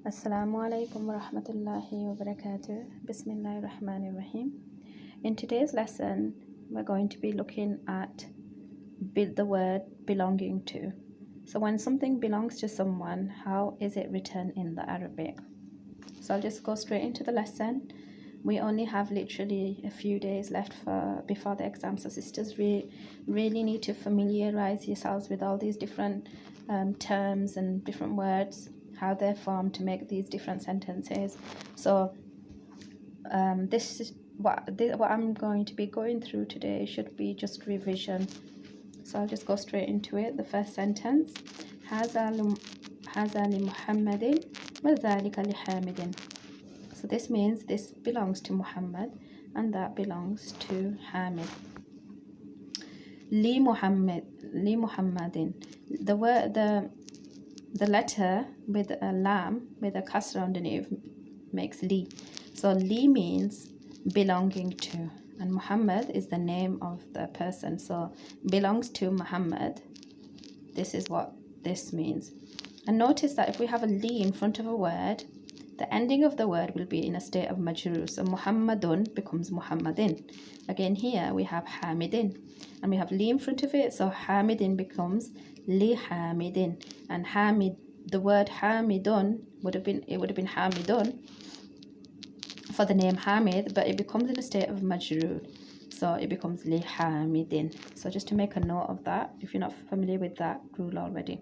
Assalamu alaikum wa rahmatullahi wa barakatuh. Bismillahir Rahmanir Rahim. In today's lesson, we're going to be looking at the word belonging to. So when something belongs to someone, how is it written in the Arabic? So I'll just go straight into the lesson. We only have literally a few days left before the exam, so sisters really need to familiarize yourselves with all these different terms and different words, how they're formed to make these different sentences. So this is what I'm going to be going through today. Should be just revision. So I'll just go straight into it. The first sentence: هذا لمحمد وذلك لحامد. So this means this belongs to Muhammad and that belongs to Hamid. Li Muhammadin. The letter with a lam with a kasra underneath makes li. So li means belonging to, and Muhammad is the name of the person. So belongs to Muhammad. This is what this means. And notice that if we have a li in front of a word, the ending of the word will be in a state of majrur. So Muhammadun becomes Muhammadin. Again here we have Hamidin. And we have li in front of it. So Hamidin becomes li Hamidin. And Hamid, the word Hamidun would have been Hamidun for the name Hamid, but it becomes in a state of majrur. So it becomes li Hamidin. So just to make a note of that, if you're not familiar with that rule already.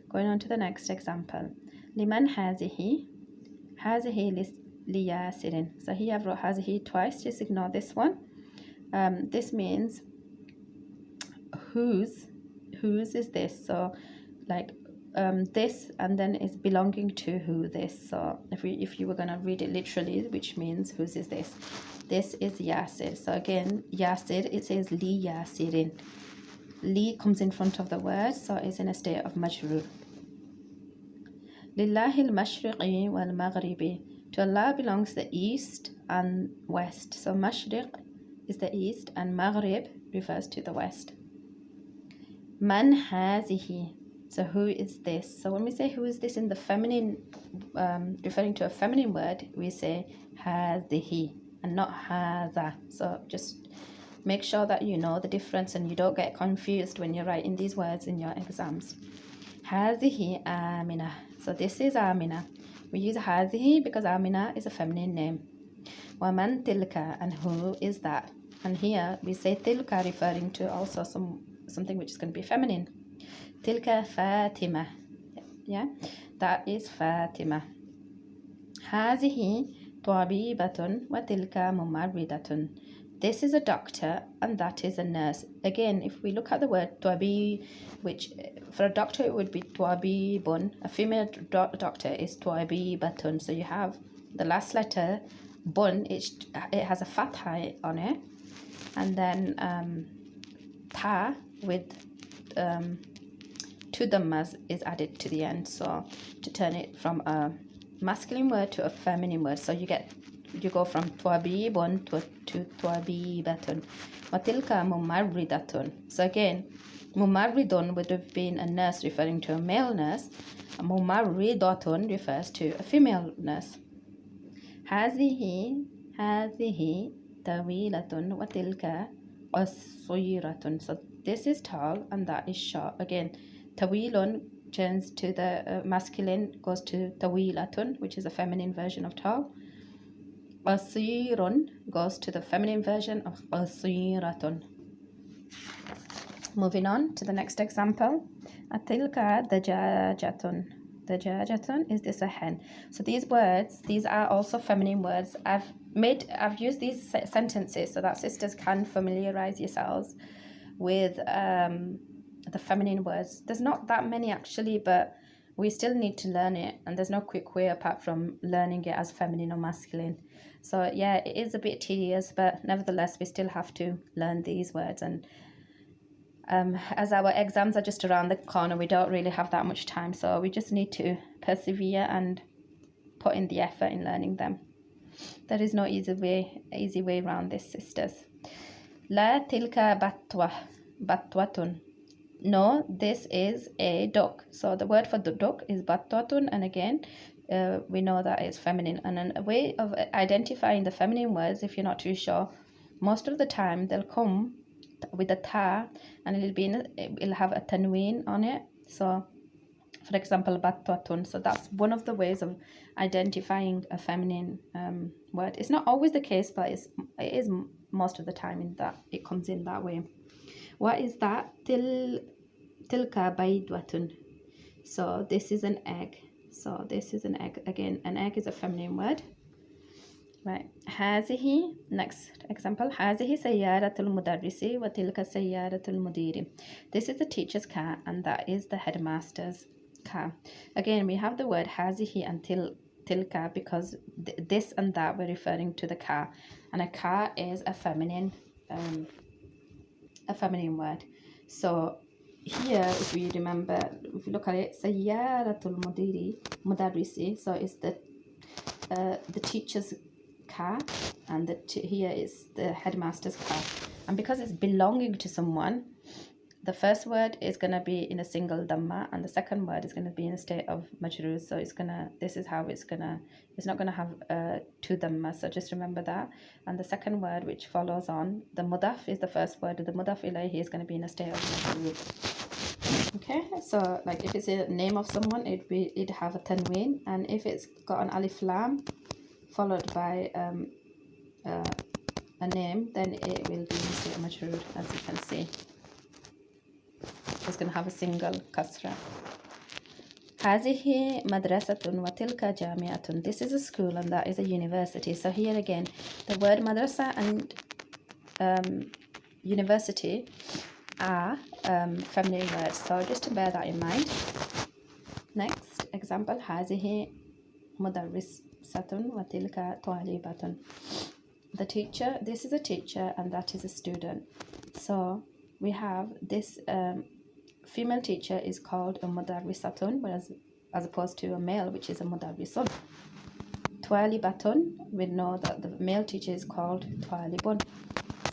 Going on to the next example. Liman hazihi. Hazihi liyasirin. So here I've wrote hazihi twice, just ignore this one. This means whose is this? So like this, and then it's belonging to who this. So if you were gonna read it literally, which means whose is this? This is Yasir. So again, Yasir, it says li Yasirin. Li comes in front of the word, so it's in a state of majrur. Lillahi al-mashriqi wal-maghribi. To Allah belongs the east and west. So mashriq is the east and maghrib refers to the west. Man hazihi. So who is this? So when we say who is this in the feminine, referring to a feminine word, we say hazihi and not hadha. So just make sure that you know the difference and you don't get confused when you're writing these words in your exams. Hazihi Amina. So this is Amina. We use Hazihi because Amina is a feminine name. Waman tilka, and who is that? And here we say tilka referring to also something which is going to be feminine. Tilka Fatima. Yeah, that is Fatima. Hazihi tabibatun wa tilka mumarridatun. This is a doctor and that is a nurse. Again, if we look at the word tabi, which for a doctor it would be tabibun, a female doctor is tabibatun. So you have the last letter bun, it has a fatha on it, and then ta with two dhammas is added to the end, so to turn it from a masculine word to a feminine word. So you go from twabibun to twabibatun. Watilka mumarridatun. So again, mumarridun would have been a nurse referring to a male nurse. Mumarridatun refers to a female nurse. Hazihi tawilatun watilka qasiratun. So this is tall and that is short. Again, tawilun turns to the masculine, goes to tawilatun, which is a feminine version of tall. Qasirun goes to the feminine version of qasiratun. Moving on to the next example. Atilka dajajatun. Dajajatun, is this a hen? So these words, these are also feminine words. I've used these sentences so that sisters can familiarize yourselves with the feminine words. There's not that many actually, but we still need to learn it, and there's no quick way apart from learning it as feminine or masculine. So yeah, it is a bit tedious, but nevertheless we still have to learn these words. And as our exams are just around the corner, we don't really have that much time, so we just need to persevere and put in the effort in learning them. There is no easy way around this, sisters. La tilka batwatun. no, this is a duck. So the word for the duck is battatun, and again, we know that it's feminine. And then a way of identifying the feminine words, if you're not too sure, most of the time they'll come with a ta, and it'll have a tanween on it. So, for example, battatun. So that's one of the ways of identifying a feminine word. It's not always the case, but it is most of the time in that it comes in that way. What is that? Tilka baydwatun. So this is an egg. So this is an egg. Again, an egg is a feminine word. Right. هذه, next example. هذه سيارة المدرس وتلك سيارة المدير. This is the teacher's car and that is the headmaster's car. Again, we have the word هذه and tilka because this and that we're referring to the car, and a car is a feminine word. So here, if you remember, if you look at it, سيارة المدرس, so it's the teacher's car, and here is the headmaster's car. And because it's belonging to someone, the first word is going to be in a single dhamma, and the second word is going to be in a state of majroor. So this is how it's not going to have two dhamma. So just remember that. And the second word, which follows on, the mudaf is the first word. The mudaf ilayhi is going to be in a state of majroor. Okay, so like if it's a name of someone, it'd have a tanween, and if it's got an alif lam followed by a name, then it will be in a state of majroor, as you can see. It's going to have a single kasra. هذه مدرسة وتلك جامعة. This is a school and that is a university. So here again, the word madrasa and university are feminine words. So just to bear that in mind. Next example. هذه مدرسة وتلك طالبة. The teacher, this is a teacher and that is a student. So we have this female teacher is called a mudarrisatun, whereas as opposed to a male, which is a mudarrisun. Twalibatun, we know that the male teacher is called twalibun.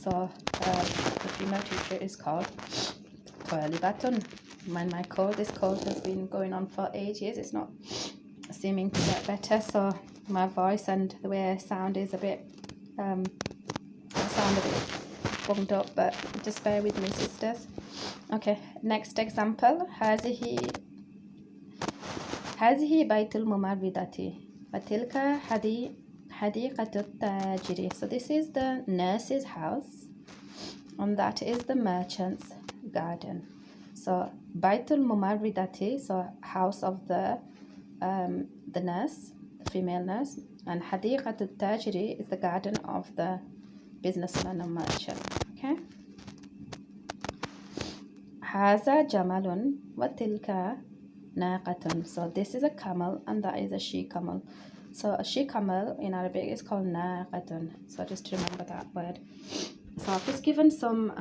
So the female teacher is called twalibatun. My cold, this cold has been going on for ages. It's not seeming to get better. So my voice and the way I sound is a bit, I sound a bit bunged up, but just bear with me, sisters. Okay, next example. هذه بيت الممرضة وتلك حديقة التاجر. So this is the nurse's house and that is the merchant's garden. So بيت الممرضة, so house of the nurse, the female nurse, and حديقة التاجر is the garden of the businessman or merchant. Okay. هذا جمل وتلك ناقة. So this is a camel and that is a she camel. So a she camel in Arabic is called ناقة. So just remember that word. So I've just given some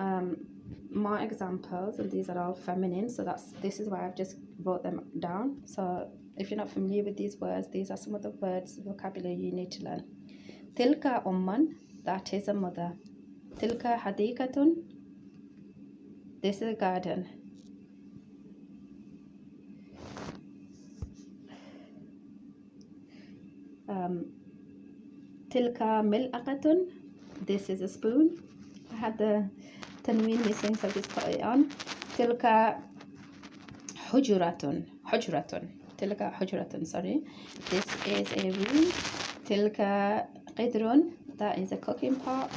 more examples, and these are all feminine. So this is why I've just wrote them down. So if you're not familiar with these words, these are some of the words, vocabulary you need to learn. تلك أمًا, that is a mother. تلك حديقة, this is a garden. تلك ملعقة, this is a spoon. I had the tanween missing, so I just put it on. تلك حجرة. تلك حجرة, sorry. This is a room. تلك قدر, that is a cooking pot.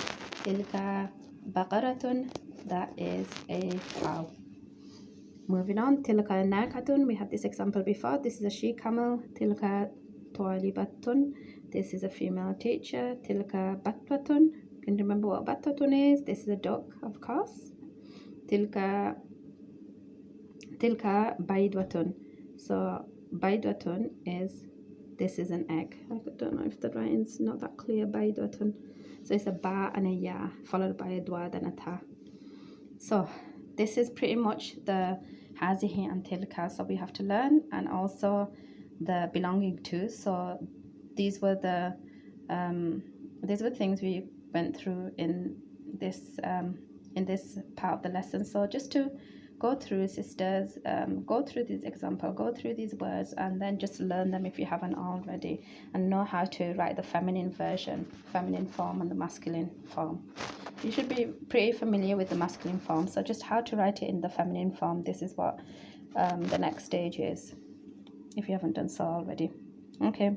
تلك بقرة, that is a cow. Moving on, تلك ناقة, we had this example before. This is a she camel. تلك طالبة, this is a female teacher. تلك بطة, can you remember what بطة is? This is a duck, of course. تلك بيضة, so بيضة is, this is an egg. I don't know if the writing's not that clear. بيضة, so it's a ba and a ya followed by a dwa then a ta. So this is pretty much the هذه and tilka, so we have to learn, and also the belonging to. So these were the things we went through in this part of the lesson. So just to go through, sisters, go through this example, go through these words, and then just learn them if you haven't already, and know how to write the feminine version, feminine form, and the masculine form. You should be pretty familiar with the masculine form, so just how to write it in the feminine form. This is what the next stage is, if you haven't done so already. Okay,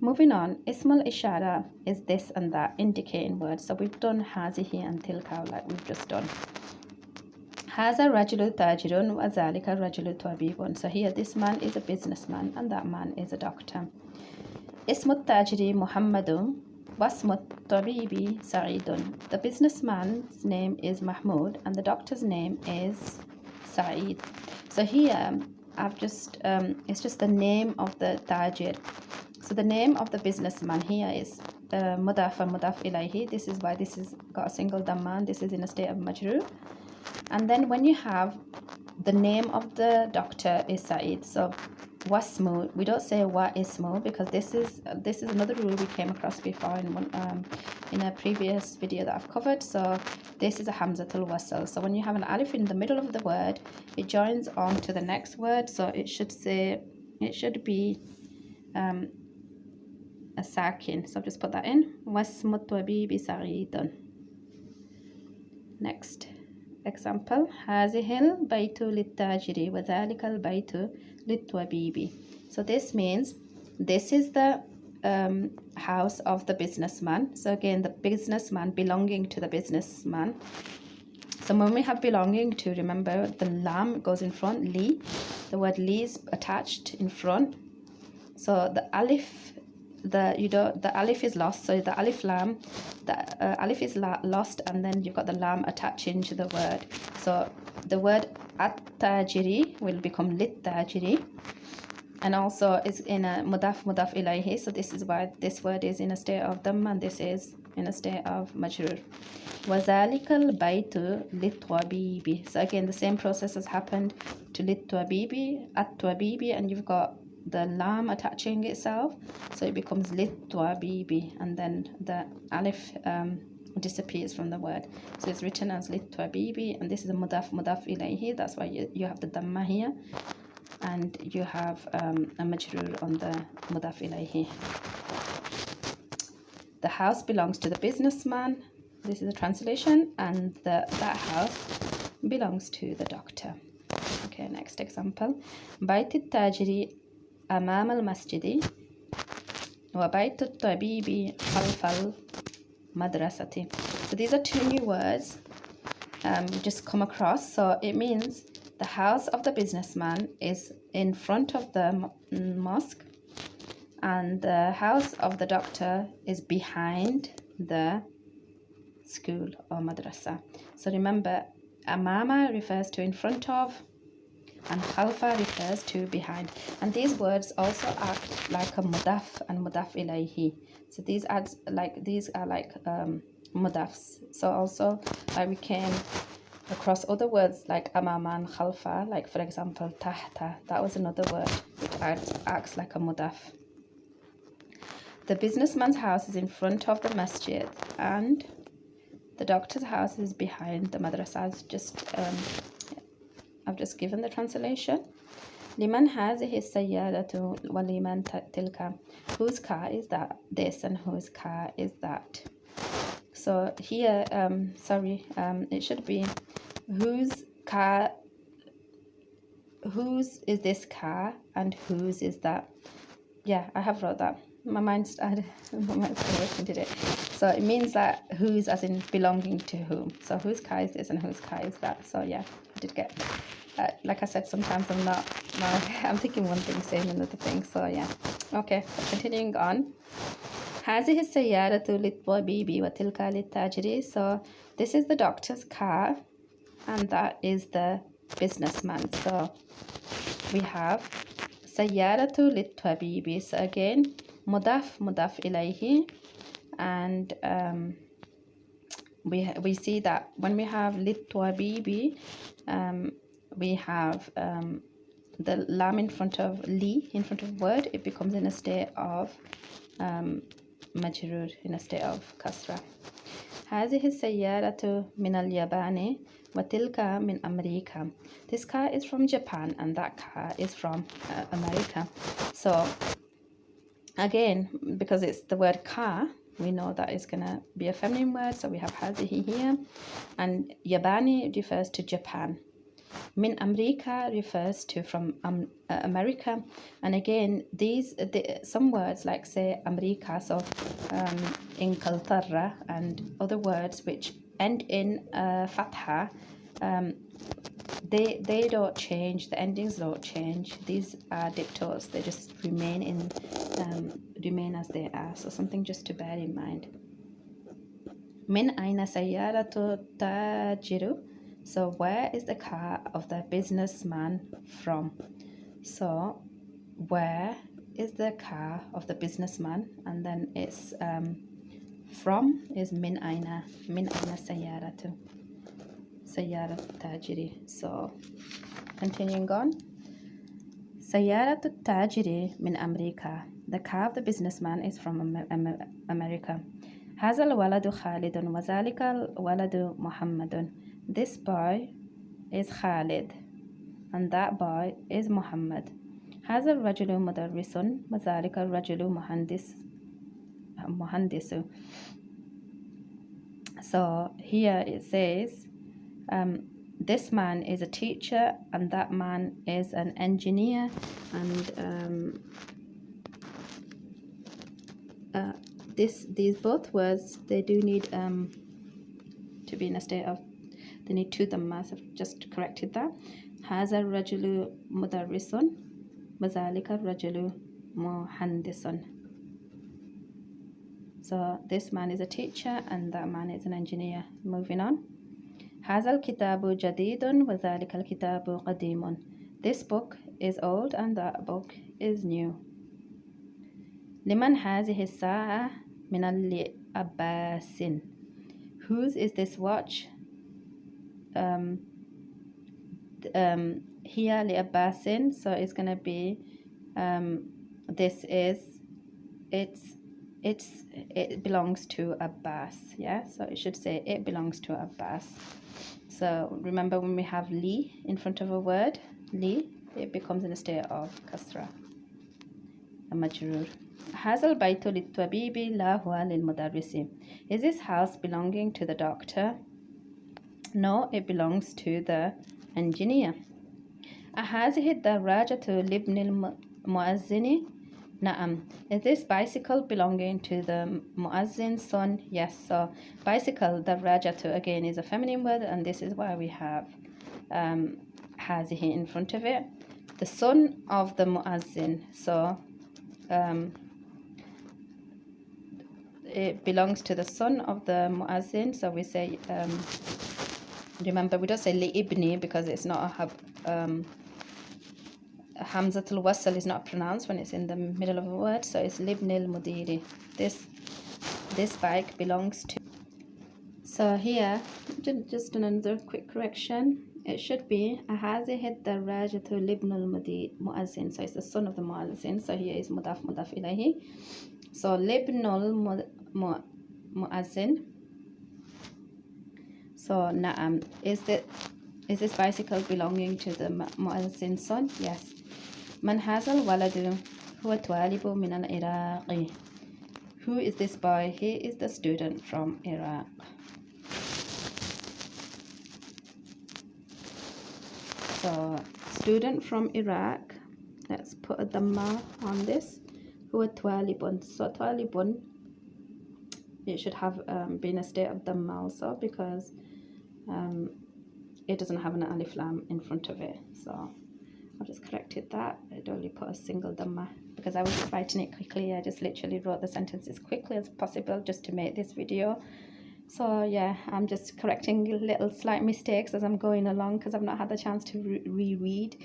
moving on. Ismul Ishara is this and that, indicating words. So we've done hazihi and tilka, like we've just done. Haza rajulu tajirun wa zalika rajulu tabibun. So here, this man is a businessman and that man is a doctor. Ismut tajiri Muhammadun wasmut tabibi Sa'idun. The businessman's name is Mahmoud and the doctor's name is Sa'id. So here, I've just it's just the name of the tajir. So the name of the businessman here is mudaf and mudaf ilayhi. This is why this is got a single dhamma. This is in a state of majroor. And then when you have the name of the doctor is Sa'id, so wasmu, we don't say wa ismu, because this is another rule we came across before in a previous video that I've covered. So this is a hamzatul wasl. So when you have an alif in the middle of the word, it joins on to the next word. So it should be a sakin. So I've just put that in. Wasmu tabibi Sa'idun. Next example, هذه البيت للتاجر وذلك البيت للطبيب. So this means this is the house of the businessman. So again, the businessman belonging to the businessman. So when we have belonging to, remember the lam goes in front, li. The word li is attached in front. So the alif, the alif is lost, so the alif lam, the alif is lost, and then you've got the lam attaching to the word. So the word at-tajiri will become lit-tajiri, and also is in a mudaf ilayhi. So this is why this word is in a state of dhamma and this is in a state of majrur. وَذَلِكَ الْبَيْتُ لِلطَّبِيبِ. So again, the same process has happened to lit-tabibi, at-tabibi, and you've got the lam attaching itself, so it becomes lit-tabibi, and then the alif disappears from the word. So it's written as lit-tabibi, and this is a mudaf ilayhi. That's why you have the dhamma here, and you have a majrur on the mudaf ilayhi. The house belongs to the businessman. This is a translation, and that house belongs to the doctor. Okay, next example. بيت التاجر أمام المسجد وبيت الطبيب خلف المدرسة. So these are two new words just come across. So it means the house of the businessman is in front of the mosque, and the house of the doctor is behind the school or madrasa. So remember, amama refers to in front of, and khalfa refers to behind. And these words also act like a mudaf and mudaf ilayhi. So these are like mudafs. So also we came across other words like amama and khalfa, like for example tahta. That was another word which acts like a mudaf. The businessman's house is in front of the masjid, and the doctor's house is behind the madrasa. I've just given the translation. Liman هذه السيارة ولمن تلك. Whose car is that? This, and whose car is that? So here, it should be whose is this car and whose is that? Yeah, I have wrote that. My mind's working today. So it means that whose as in belonging to whom. So whose car is this and whose car is that? So yeah, I did get like I said, sometimes I'm thinking one thing, saying another thing. So yeah. Okay, continuing on. هذه السيارة للطبيب وتلك للتاجر. So this is the doctor's car and that is the businessman. So we have سيارة للطبيب. So again, mudaf ilayhi, and we see that when we have للطبيب, we have the lam in front of li, in front of word, it becomes in a state of majrur, in a state of kasra. هذه السيارة من اليابان وتلك من أمريكا. This car is from Japan and that car is from America. So again, because it's the word car, we know that it's gonna be a feminine word, so we have هذه here. And Yabani refers to Japan. Min America refers to from America. And again, some words like say America, so Inkaltarra, and other words which end in fatha, they don't change. The endings don't change. These are dictos. They just remain as they are. So something just to bear in mind. Min aina sayyaratu tajiru. So where is the car of the businessman from? So where is the car of the businessman? And then it's from is min aina sayyaratu tajiri. So continuing on. Sayyaratu tajiri min America. The car of the businessman is from America. هذا الولد خالد وذلك الولد محمد. This boy is Khalid and that boy is Muhammad. هذا الرجل مدرس وذلك الرجل مهندس. So here it says this man is a teacher and that man is an engineer, and these both words, they do need to be in a state of, they need two dhammas. I've just corrected that. هذا الرجل مدرس وذلك الرجل مهندس. So this man is a teacher and that man is an engineer. Moving on. هذا الكتاب جديد وذلك الكتاب قديم. This book is old and that book is new. لمن هذه الساعة من العباس. Whose is this watch? Here لعباس, so it's gonna be this is it belongs to Abbas. Yeah, so it should say it belongs to Abbas. So remember, when we have li in front of a word, li, it becomes in a state of kasra, a majrur. هذا البيت للطبيب لا هو للمدرس. Is this house belonging to the doctor? No, it belongs to the engineer. أهذه الدراجة لابن المؤذن? Na'am. Is this bicycle belonging to the muazzin's son? Yes. So bicycle, darajatu, again is a feminine word, and this is why we have hazihi in front of it. The son of the muazzin. So it belongs to the son of the muazzin. So we say, remember, we don't say li ibni because it's not a Hamzatul Wasl is not pronounced when it's in the middle of a word, so it's Libnil Mudiri. This bike belongs to. So here, just another quick correction. It should be Ahazihid Darajatu Libnul Muazzin. So it's the son of the Muazzin. So here is Mudaf Ilahi. So Libnul Muazzin. So Na'am. Is this bicycle belonging to the Muazzin's son? Yes. من هذا الولد هو طالب من العراق. Who is this boy? He is the student from Iraq. So student from Iraq, let's put a dhamma on this. هو طالب. So طالب, it should have been a state of dhamma also, because it doesn't have an alif lam in front of it. So I've just corrected that. I'd only put a single dhamma because I was just writing it quickly. I just literally wrote the sentences quickly as possible just to make this video. So yeah, I'm just correcting little slight mistakes as I'm going along because I've not had the chance to reread,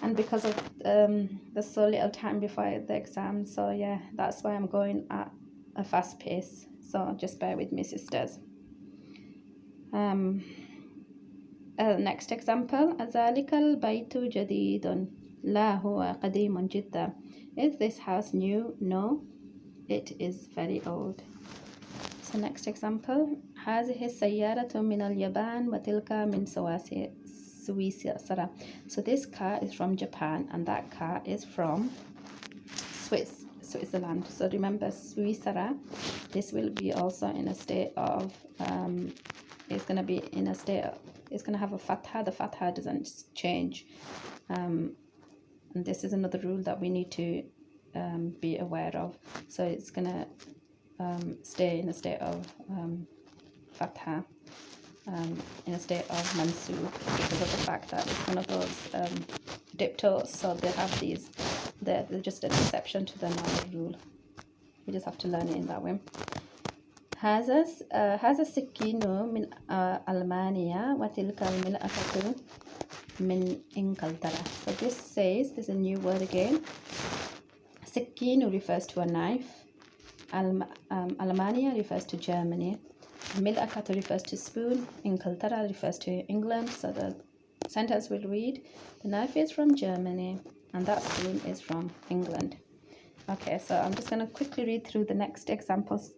and because of there's so little time before the exam. So yeah, that's why I'm going at a fast pace. So just bear with me, sisters. Next example. ذلك البيت جديد لا هو قديم جدا. Is this house new? No, it is very old. So next example. هذه السيارة من اليابان وتلك من سويسرا. So this car is from Japan and that car is from Switzerland. So remember Switzerland, this will be also in a state of it's going to be in a state of, it's going to have a fatha. The fatha doesn't change, and this is another rule that we need to be aware of. So it's going to stay in a state of fatha, in a state of mansub, because of the fact that it's one of those diptos, so they have these, they're just an exception to the normal rule. We just have to learn it in that way. هذا السكين من ألمانيا وتلك الملأة من إنجلترا. So this says, there's a new word again. Sikinu refers to a knife. Alemania refers to Germany. Mil'akatu refers to spoon. Inkaltara refers to England. So the sentence will read, the knife is from Germany and that spoon is from England. Okay, so I'm just going to quickly read through the next examples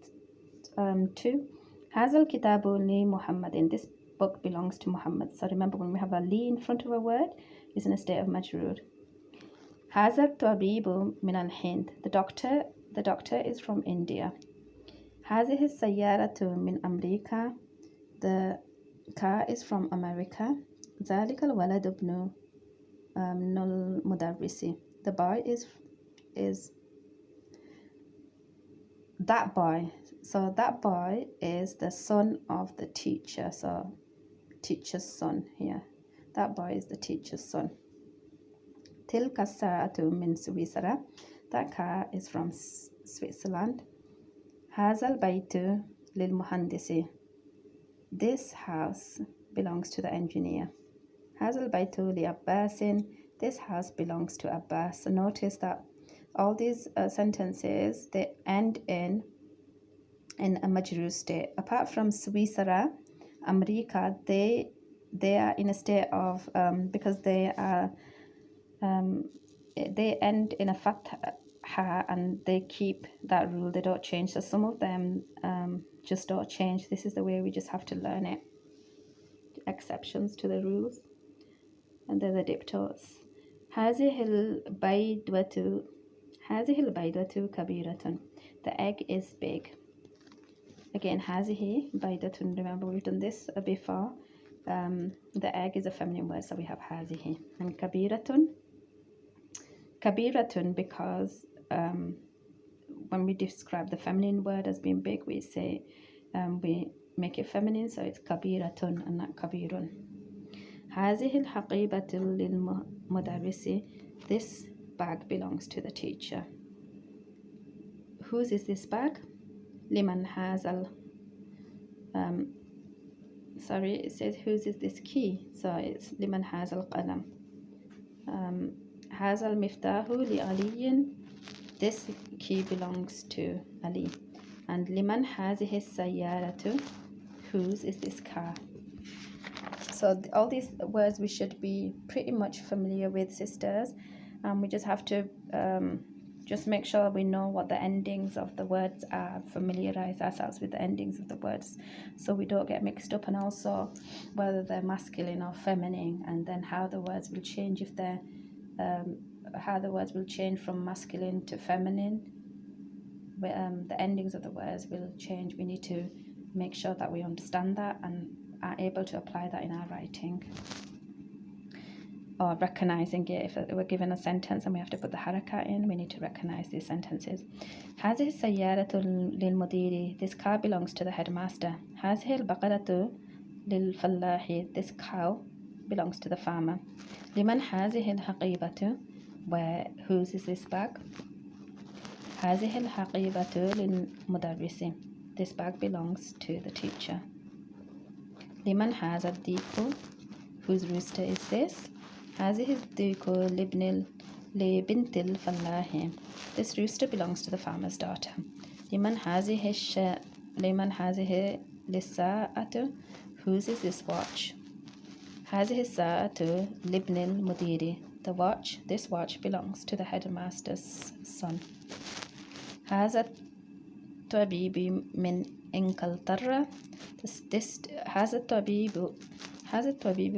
too. هذا الكتاب لمحمد. This book belongs to Muhammad. So remember, when we have a li in front of a word, it's in a state of majroor. هذا الطبيب من الهند. The doctor is from India. هذه السيارة من أمريكا. The car is from America. ذلك الولد ابن المدرس. The boy is that boy. So that boy is the son of the teacher. So teacher's son here. That boy is the teacher's son. تلك الساعة من سويسرا. That car is from Switzerland. هذا البيت للمهندس. This house belongs to the engineer. هذا البيت لعباس. This house belongs to Abbas. So notice that all these sentences, they end in a majroor state. Apart from Switzerland, America, they are in a state of because they are they end in a fatha and they keep that rule. They don't change. So some of them just don't change. This is the way we just have to learn it. Exceptions to the rules, and they're the diptos. هذه البيضة كبيرة. The egg is big. Again, هذه بيضة. Remember, we've done this before. The egg is a feminine word, so we have هذه. And كبيرة because when we describe the feminine word as being big, we say we make it feminine, so it's كبيرة and not كبير. هذه الحقيبة للمدرس. This bag belongs to the teacher. Whose is this bag? لمن هذا sorry, it says whose is this key, so it's لمن هذا القلم. هذا المفتاح لعلي. This key belongs to Ali. And لمن هذه السيارة. Whose is this car? So all these words we should be pretty much familiar with, sisters. We just have to just make sure we know what the endings of the words are, familiarize ourselves with the endings of the words so we don't get mixed up, and also whether they're masculine or feminine, and then how the words will change if they're how the words will change from masculine to feminine. The endings of the words will change. We need to make sure that we understand that and are able to apply that in our writing, or recognizing it. If we're given a sentence and we have to put the haraka in, we need to recognize these sentences. هذه السيارة للمدير. This car belongs to the headmaster. هذه البقرة للفلاح. This cow belongs to the farmer. لمن هذه الحقيبة. Whose is this bag? هذه الحقيبة للمدرس. This bag belongs to the teacher. لمن هذا الديك. Whose rooster is this? هذه الديك لبنت الفلاح. This rooster belongs to the farmer's daughter. لمن هذه الساعة. Whose is this watch? هذه الساعة لابن المدير. The watch, this watch belongs to the headmaster's son. هذا الطبيب من إنجلترا. This has a tabibu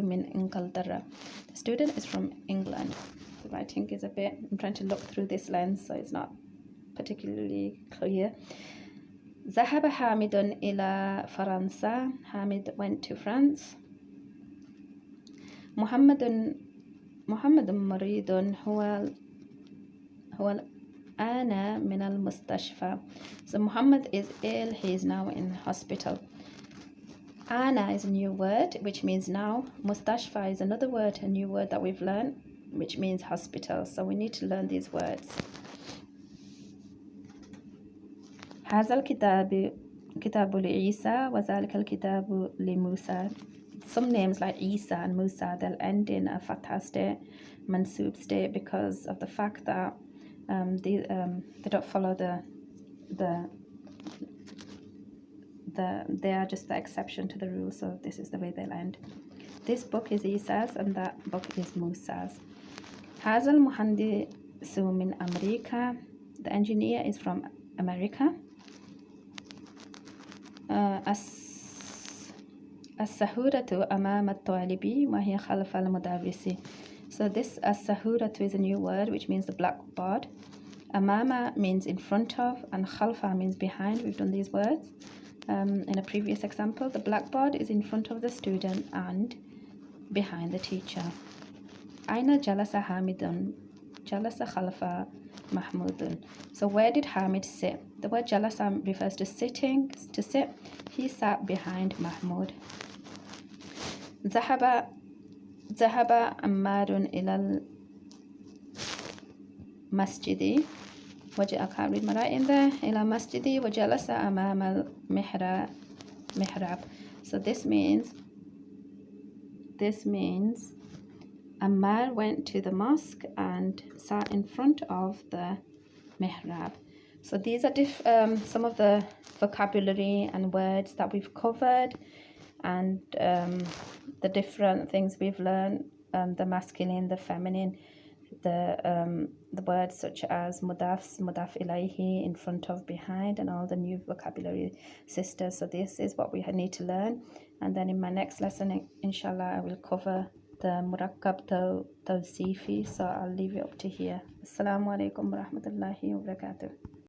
min Inglaterra. The student is from England. The writing is a bit, I'm trying to look through this lens, so it's not particularly clear. ذهب حامد إلى فرنسا. Hamid went to France. محمد مريض. هو الآن من المستشفى. So Muhammad is ill, he is now in hospital. Ana is a new word which means now. Mustashfa is another word, a new word that we've learned, which means hospital. So we need to learn these words. هذا الكتاب كتاب لعيسى وذلك الكتاب لموسى. Some names like Isa and Musa, they'll end in a fatha state, mansub state, because of the fact that they don't follow they are just the exception to the rule, so this is the way they'll end. This book is Isa's and that book is Musa's. هذا المهندس من أمريكا. The engineer is from America. السهورة أمام الطالب وهي خلف المدرس. So this السهورة is a new word which means the blackboard. Amama means in front of and khalfa means behind. We've done these words in a previous example. The blackboard is in front of the student and behind the teacher. Aina jalasa Hamidun. Jalasa khalfa Mahmudun. So where did Hamid sit? The word jalasa refers to sitting, to sit. He sat behind Mahmud. ذهب عمار إلى المسجد. I can't read my writing there. إلى مسجد وجلس أمام المحراب. So this means Ammar went to the mosque and sat in front of the mihrab. So these are some of the vocabulary and words that we've covered, and the different things we've learned, the masculine, the feminine, the words such as mudaf ilayhi, in front of, behind, and all the new vocabulary sisters. So this is what we need to learn, and then in my next lesson, inshallah, I will cover the murakkab tawsifi. So I'll leave it up to here. Assalamu alaikum wa rahmatullahi wa barakatuh.